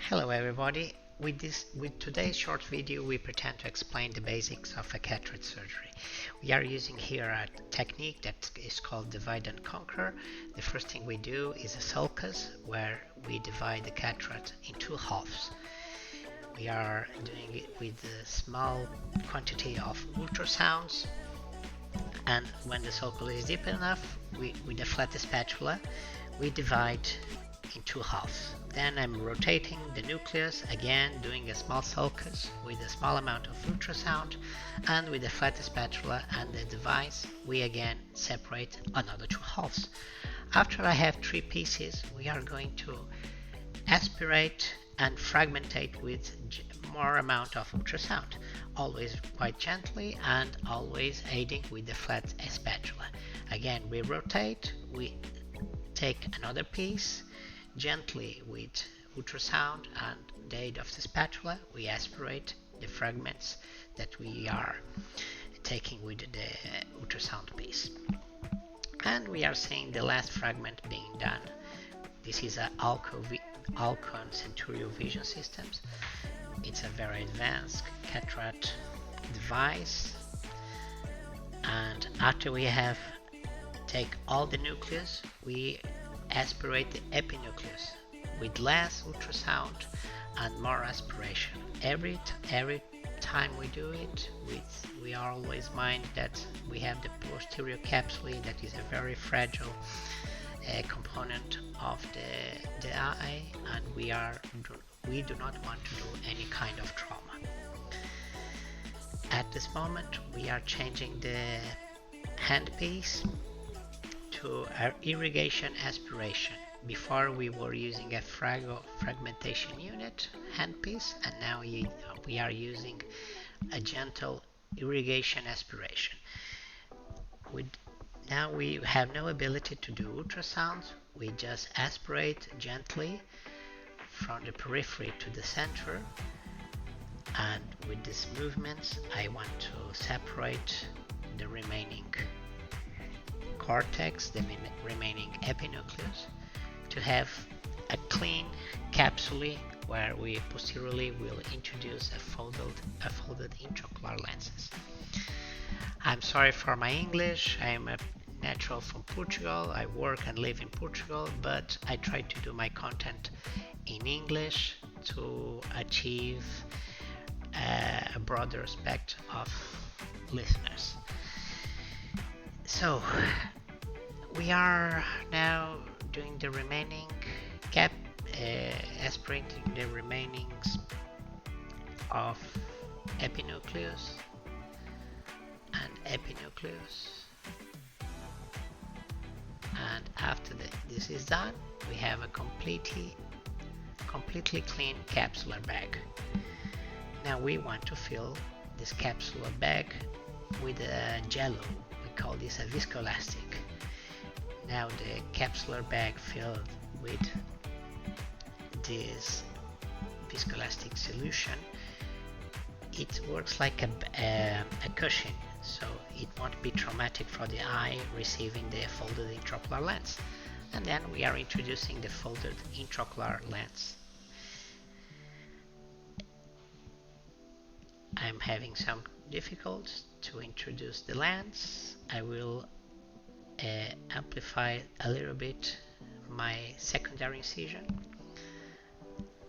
Hello everybody. With today's short video, we pretend to explain the basics of a cataract surgery. We are using here a technique that is called divide and conquer. The first thing we do is a sulcus, where we divide the cataract in two halves. We are doing it with a small quantity of ultrasounds, and when the sulcus is deep enough, with a flat spatula, we divide in two halves. Then I'm rotating the nucleus, again doing a small sulcus with a small amount of ultrasound, and with a flat spatula and the device we again separate another two halves. After I have three pieces, we are going to aspirate and fragmentate with more amount of ultrasound, always quite gently and always aiding with the flat spatula. Again, we rotate, we take another piece, gently with ultrasound and the aid of the spatula, we aspirate the fragments that we are taking with the ultrasound piece. And we are seeing the last fragment being done. This is a Alcon Centurio Vision Systems. It's a very advanced cataract device. And after we have take all the nucleus, we aspirate the epinucleus with less ultrasound and more aspiration. Every time we do it, we are always mind that we have the posterior capsule that is a very fragile component of the eye, and we do not want to do any kind of trauma. At this moment, we are changing the handpiece to our irrigation aspiration. Before we were using a fragmentation unit handpiece, and now we are using a gentle irrigation aspiration. Now we have no ability to do ultrasounds. We just aspirate gently from the periphery to the center, and with these movements I want to separate the remaining cortex, the remaining epinucleus, to have a clean capsule where we posteriorly will introduce a folded intraocular lenses. I'm sorry for my English. I'm a natural from Portugal. I work and live in Portugal, but I try to do my content in English to achieve a broader spectrum of listeners. So we are now doing the remaining aspirating the remainings of epinucleus and epinucleus, and after this is done, we have a completely clean capsular bag. Now we want to fill this capsular bag with a jello. We call this a viscoelastic. Now the capsular bag filled with this viscoelastic solution, it works like a cushion, so it won't be traumatic for the eye receiving the folded intraocular lens. And then we are introducing the folded intraocular lens. I'm having some difficulty to introduce the lens. I will amplify a little bit my secondary incision,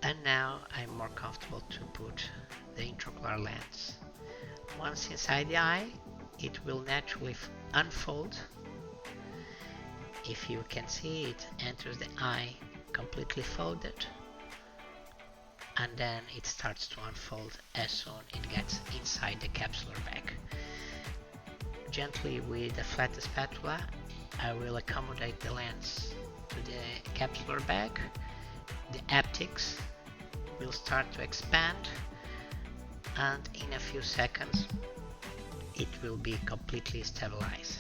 and now I'm more comfortable to put the intraocular lens. Once inside the eye, it will naturally unfold. If you can see, it enters the eye completely folded, and then it starts to unfold as soon it gets inside the capsular bag. Gently with a flat spatula, I will accommodate the lens to the capsular bag. The haptics will start to expand, and in a few seconds it will be completely stabilized.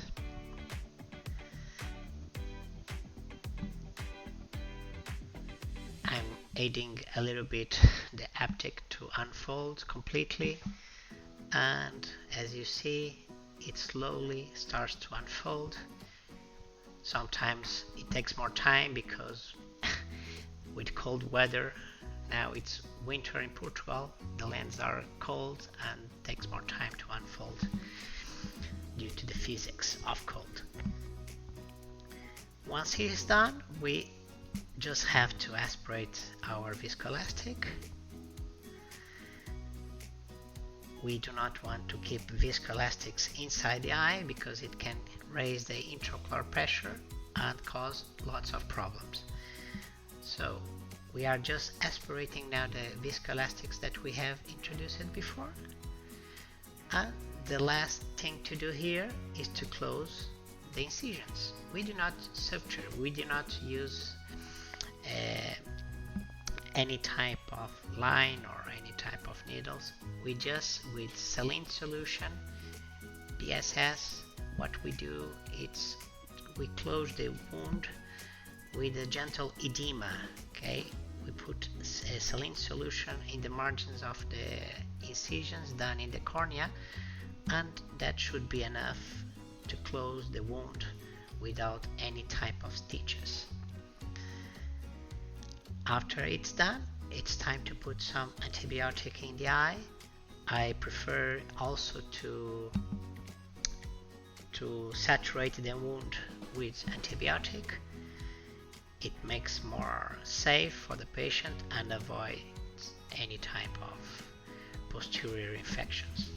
I'm aiding a little bit the haptic to unfold completely, and as you see, it slowly starts to unfold. Sometimes it takes more time because with cold weather Now it's winter in Portugal, the lens are cold and takes more time to unfold due to the physics of cold. Once he is done, we just have to aspirate our viscoelastic. We do not want to keep viscoelastics inside the eye because it can raise the intraocular pressure and cause lots of problems. So we are just aspirating now the viscoelastics that we have introduced before. And the last thing to do here is to close the incisions. We do not suture, we do not use any type of line or any type of needles. We just, with saline solution, BSS, what we do is we close the wound with a gentle edema. Okay, we put a saline solution in the margins of the incisions done in the cornea, and that should be enough to close the wound without any type of stitches. After it's done, it's time to put some antibiotic in the eye. I prefer also to saturate the wound with antibiotic. It makes more safe for the patient and avoids any type of posterior infections.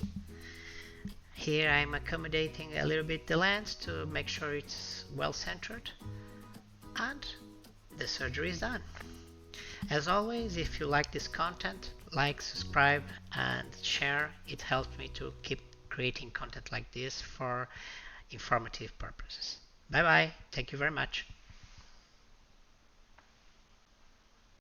Here I'm accommodating a little bit the lens to make sure it's well centered, and the surgery is done. As always, if you like this content, like, subscribe and share. It helps me to keep creating content like this for informative purposes. Bye bye. Thank you very much.